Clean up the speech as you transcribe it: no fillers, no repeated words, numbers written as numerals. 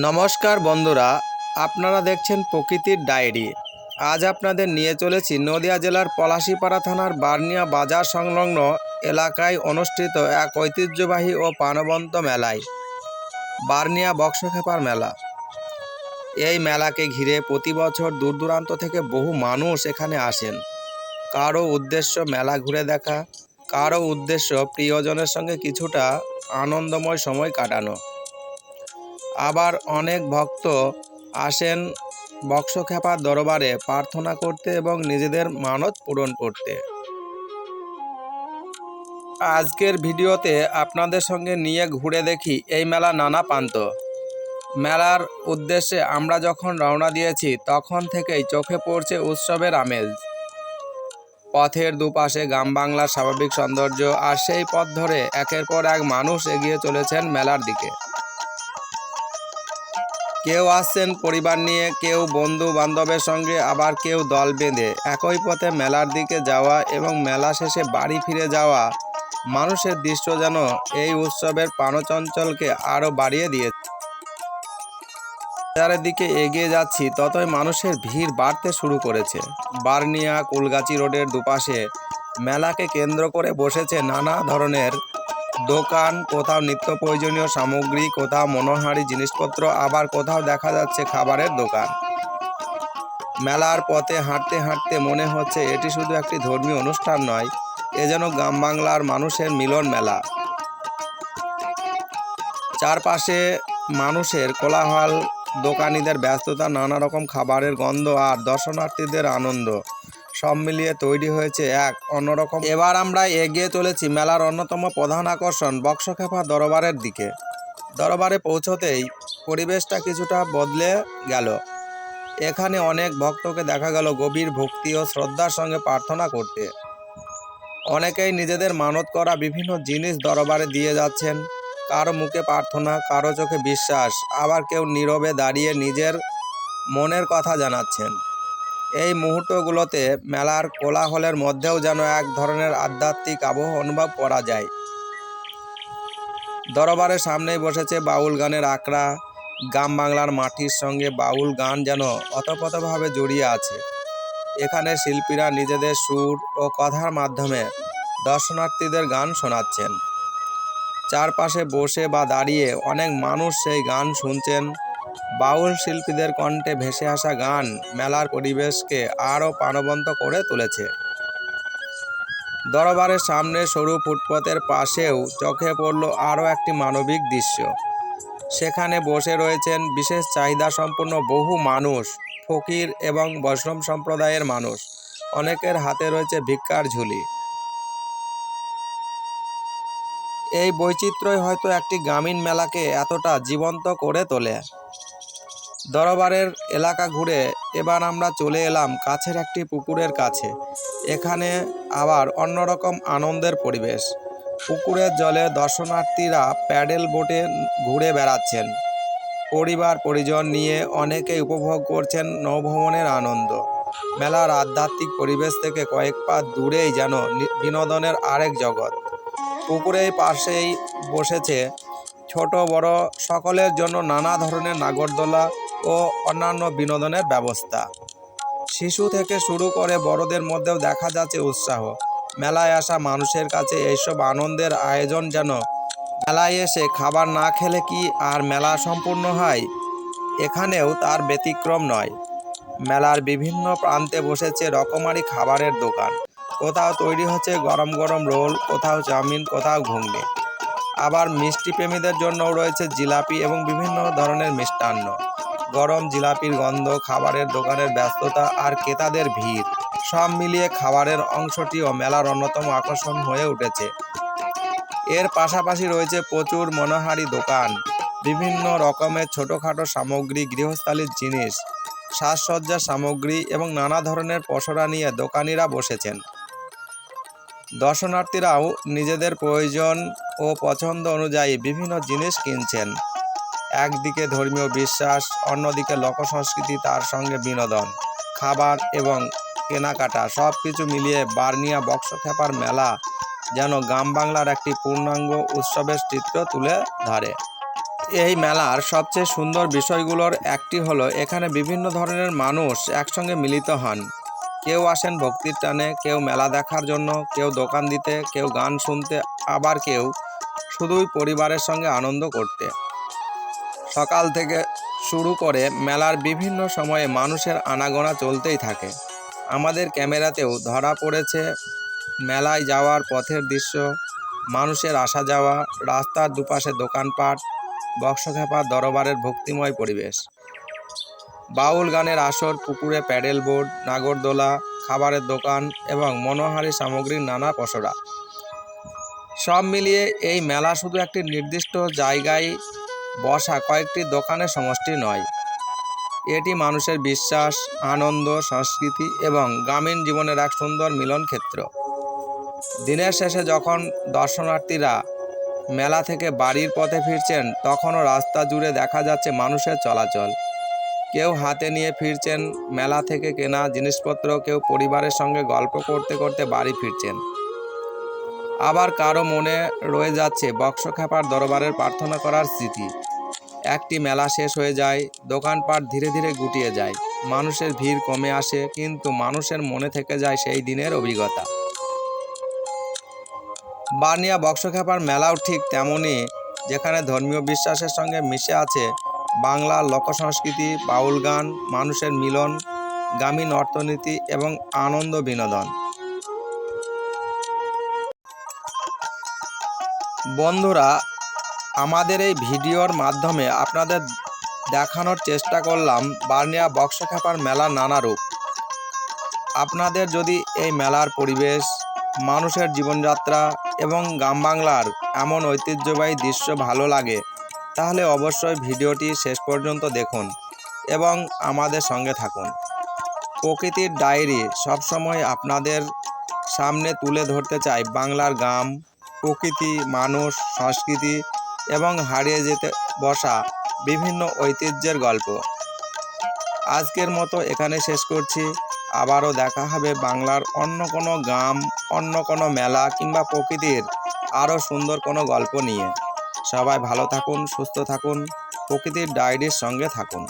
নমস্কার বন্ধুরা, আপনারা দেখছেন প্রকৃতির ডায়েরি। আজ আপনাদের নিয়ে চলেছি নদিয়া জেলার পলাশীপাড়া থানার বার্নিয়া বাজার সংলগ্ন এলাকায় অনুষ্ঠিত এক ঐতিহ্যবাহী ও প্রাণবন্ত মেলায়, বার্নিয়া বক্সখেপার মেলা। এই মেলাকে ঘিরে প্রতি বছর দূর দূরান্ত থেকে বহু মানুষ এখানে আসেন। কারো উদ্দেশ্য মেলা ঘুরে দেখা, কারো উদ্দেশ্য প্রিয়জনের সঙ্গে কিছুটা আনন্দময় সময় কাটানো। আবার অনেক ভক্ত আসেন বক্সখেপার দরবারে প্রার্থনা করতে এবং নিজেদের মানত পূরণ করতে। আজকের ভিডিওতে আপনাদের সঙ্গে নিয়ে ঘুরে দেখি এই মেলা নানা প্রান্ত। মেলার উদ্দেশ্যে আমরা যখন রওনা দিয়েছি তখন থেকেই চোখে পড়ছে উৎসবের আমেজ। পথের দুপাশে গ্রাম বাংলার স্বাভাবিক সৌন্দর্য, আর সেই পথ ধরে একের পর এক মানুষ এগিয়ে চলেছেন মেলার দিকে। কেউ আসছেন পরিবার নিয়ে, কেউ বন্ধু বান্ধবের সঙ্গে, আবার কেউ দল বেঁধে। একই পথে মেলার দিকে যাওয়া এবং মেলা শেষে বাড়ি ফিরে যাওয়া মানুষের দৃশ্য যেন এই উৎসবের প্রাণচঞ্চলকে আরও বাড়িয়ে দিয়েছে। বাজারের দিকে এগিয়ে যাচ্ছি ততই মানুষের ভিড় বাড়তে শুরু করেছে। বার্নিয়া কুলগাছি রোডের দুপাশে মেলাকে কেন্দ্র করে বসেছে নানা ধরনের দোকান, কোথাও নিত্য প্রয়োজনীয় সামগ্রী, কোথাও মনোহারী জিনিসপত্র, আবার কোথাও দেখা যাচ্ছে খাবারের দোকান। মেলার পথে হাঁটতে হাঁটতে মনে হচ্ছে এটি শুধু একটি ধর্মীয় অনুষ্ঠান নয়, এ যেন গ্রাম বাংলার মানুষের মিলন মেলা। চারপাশে মানুষের কোলাহল, দোকানিদের ব্যস্ততা, নানা রকম খাবারের গন্ধ আর দর্শনার্থীদের আনন্দ, সব মিলিয়ে তৈরি হয়েছে এক অন্যরকম। এবার আমরা এগিয়ে চলেছি মেলার অন্যতম প্রধান আকর্ষণ বক্সখেপা দরবারের দিকে। দরবারে পৌঁছতেই পরিবেশটা কিছুটা বদলে গেল। এখানে অনেক ভক্তকে দেখা গেল গভীর ভক্তি ও শ্রদ্ধার সঙ্গে প্রার্থনা করতে। অনেকেই নিজেদের মানত করা বিভিন্ন জিনিস দরবারে দিয়ে যাচ্ছেন। কারো মুখে প্রার্থনা, কারো চোখে বিশ্বাস, আবার কেউ নীরবে দাঁড়িয়ে নিজের মনের কথা জানাচ্ছেন। এই মুহূর্তগুলোতে মেলার কোলাহলের মধ্যেও যেন এক ধরনের আধ্যাত্মিক আবহ অনুভব করা যায়। দরবারের সামনেই বসেছে বাউল গানের আখড়া। গ্রাম বাংলার মাটির সঙ্গে বাউল গান যেন ওতপ্রোতভাবে জড়িয়ে আছে। এখানে শিল্পীরা নিজেদের সুর ও কথার মাধ্যমে দর্শনার্থীদের গান শোনাচ্ছেন। চারপাশে বসে বা দাঁড়িয়ে অনেক মানুষ সেই গান শুনছেন। বাউল শিল্পীদের কণ্ঠে ভেসে আসা গান মেলার পরিবেশকে আরও প্রাণবন্ত করে তুলেছে। দরবারের সামনে সরু ফুটপথের পাশেও চোখে পড়ল আরও একটি মানবিক দৃশ্য। সেখানে বসে রয়েছেন বিশেষ চাহিদা সম্পন্ন বহু মানুষ, ফকির এবং বৈষ্ণব সম্প্রদায়ের মানুষ। অনেকের হাতে রয়েছে ভিক্ষার ঝুলি। এই বৈচিত্র্যই হয়তো একটি গ্রামীণ মেলাকে এতটা জীবন্ত করে তোলে। দরবারের এলাকা ঘুরে এবার আমরা চলে এলাম কাছের একটি পুকুরের কাছে। এখানে আবার অন্যরকম আনন্দের পরিবেশ। পুকুরের জলে দর্শনার্থীরা প্যাডেল বোটে ঘুরে বেড়াচ্ছেন। পরিবার পরিজন নিয়ে অনেকেই উপভোগ করছেন নৌভ্রমণের আনন্দ। মেলার আধ্যাত্মিক পরিবেশ থেকে কয়েক পা দূরেই যেন বিনোদনের আরেক জগৎ। পুকুরের পাশেই বসেছে ছোট বড় সকলের জন্য নানা ধরনের নাগরদোলা ও অন্যান্য বিনোদনের ব্যবস্থা। শিশু থেকে শুরু করে বড়দের মধ্যেও দেখা যাচ্ছে উৎসাহ। মেলায় আসা মানুষের কাছে এইসব আনন্দের আয়োজন যেন মেলায় এসে খাবার না খেলে কি আর মেলা সম্পূর্ণ হয়? এখানেও তার ব্যতিক্রম নয়। মেলার বিভিন্ন প্রান্তে বসেছে রকমারি খাবারের দোকান। কোথাও তৈরি হচ্ছে গরম গরম রোল, কোথাও চাউমিন, কোথাও ঘুগনি। আবার মিষ্টি প্রেমীদের জন্যও রয়েছে জিলাপি এবং বিভিন্ন ধরনের মিষ্টান্ন। গরম জিলাপির গন্ধ, খাবারের দোকানের ব্যস্ততা আর ক্রেতাদের ভিড়, সব মিলিয়ে খাবারের অংশটিও মেলার অন্যতম আকর্ষণ হয়ে উঠেছে। এর পাশাপাশি রয়েছে প্রচুর মনোহারী দোকান, বিভিন্ন রকমের ছোটোখাটো সামগ্রী, গৃহস্থালির জিনিস, সাজসজ্জার সামগ্রী এবং নানা ধরনের পসরা নিয়ে দোকানিরা বসেছেন। দর্শনার্থীরাও নিজেদের প্রয়োজন ও পছন্দ অনুযায়ী বিভিন্ন জিনিস কিনছেন। একদিকে ধর্মীয় বিশ্বাস, অন্যদিকে লোকসংস্কৃতি, তার সঙ্গে বিনোদন, খাবার এবং কেনাকাটা সব কিছু মিলিয়ে বার্নিয়া বক্সখ্যাপার মেলা যেন গ্রাম বাংলার একটি পূর্ণাঙ্গ উৎসবের চিত্র তুলে ধরে। এই মেলার সবচেয়ে সুন্দর বিষয়গুলোর একটি হলো এখানে বিভিন্ন ধরনের মানুষ একসঙ্গে মিলিত হন। কেউ আসেন ভক্তির টানে, কেউ মেলা দেখার জন্য, কেউ দোকান দিতে, কেউ গান শুনতে, আবার কেউ শুধুই পরিবারের সঙ্গে আনন্দ করতে। সকাল থেকে শুরু করে মেলার বিভিন্ন সময়ে মানুষের আনাগোনা চলতেই থাকে। আমাদের ক্যামেরাতেও ধরা পড়েছে মেলায় যাওয়ার পথের দৃশ্য, মানুষের আসা যাওয়া, রাস্তার দুপাশে দোকানপাট, বক্সখ্যাপা দরবারের ভক্তিময় পরিবেশ, বাউল গানের আসর, পুকুরে প্যাডেল বোর্ড, নাগরদোলা, খাবারের দোকান এবং মনোহারী সামগ্রীর নানা পসরা। সব মিলিয়ে এই মেলা শুধু একটি নির্দিষ্ট জায়গায় বসা কয়েকটি দোকানের সমষ্টি নয়, এটি মানুষের বিশ্বাস, আনন্দ, সংস্কৃতি এবং গ্রামীণ জীবনের এক সুন্দর মিলন ক্ষেত্র। দিনের শেষে যখন দর্শনার্থীরা মেলা থেকে বাড়ির পথে ফিরছেন, তখনও রাস্তা জুড়ে দেখা যাচ্ছে মানুষের চলাচল। কেউ হাতে নিয়ে ফিরছেন মেলা থেকে কেনা জিনিসপত্র, কেউ পরিবারের সঙ্গে গল্প করতে করতে বাড়ি ফিরছেন, আবার কারো মনে রয়ে যাচ্ছে বক্সখ্যাপার দরবারের প্রার্থনা করার স্মৃতি। একটি মেলা শেষ হয়ে যায়, দোকানপাট ধীরে ধীরে গুটিয়ে যায়, মানুষের ভিড় কমে আসে, কিন্তু মানুষের মনে থেকে যায় সেই দিনের অভিজ্ঞতা। বার্নিয়া বক্সখ্যাপার মেলাও ঠিক তেমনই, যেখানে ধর্মীয় বিশ্বাসের সঙ্গে মিশে আছে বাংলার লোকসংস্কৃতি, বাউল গান, মানুষের মিলন, গ্রামীণ অর্থনীতি এবং আনন্দ বিনোদন। বন্ধুরা, আমাদের এই ভিডিওর মাধ্যমে আপনাদের দেখানোর চেষ্টা করলাম বার্নিয়া বক্সখ্যাপার মেলার নানা রূপ। আপনাদের যদি এই মেলার পরিবেশ, মানুষের জীবনযাত্রা এবং গ্রাম বাংলার এমন ঐতিহ্যবাহী দৃশ্য ভালো লাগে, তাহলে অবশ্যই ভিডিওটি শেষ পর্যন্ত দেখুন এবং আমাদের সঙ্গে থাকুন। প্রকৃতির ডায়েরি সবসময় আপনাদের সামনে তুলে ধরতে চাই বাংলার গ্রাম, প্রকৃতি, মানুষ, সংস্কৃতি এবং হারিয়ে যেতে বসা বিভিন্ন ঐতিহ্যের গল্প। আজকের মতো এখানে শেষ করছি। আবারও দেখা হবে বাংলার অন্য কোনো গ্রাম, অন্য কোনো মেলা কিংবা প্রকৃতির আরও সুন্দর কোনো গল্প নিয়ে। সবাই ভালো থাকুন, সুস্থ থাকুন, প্রকৃতির ডায়েরির সঙ্গে থাকুন।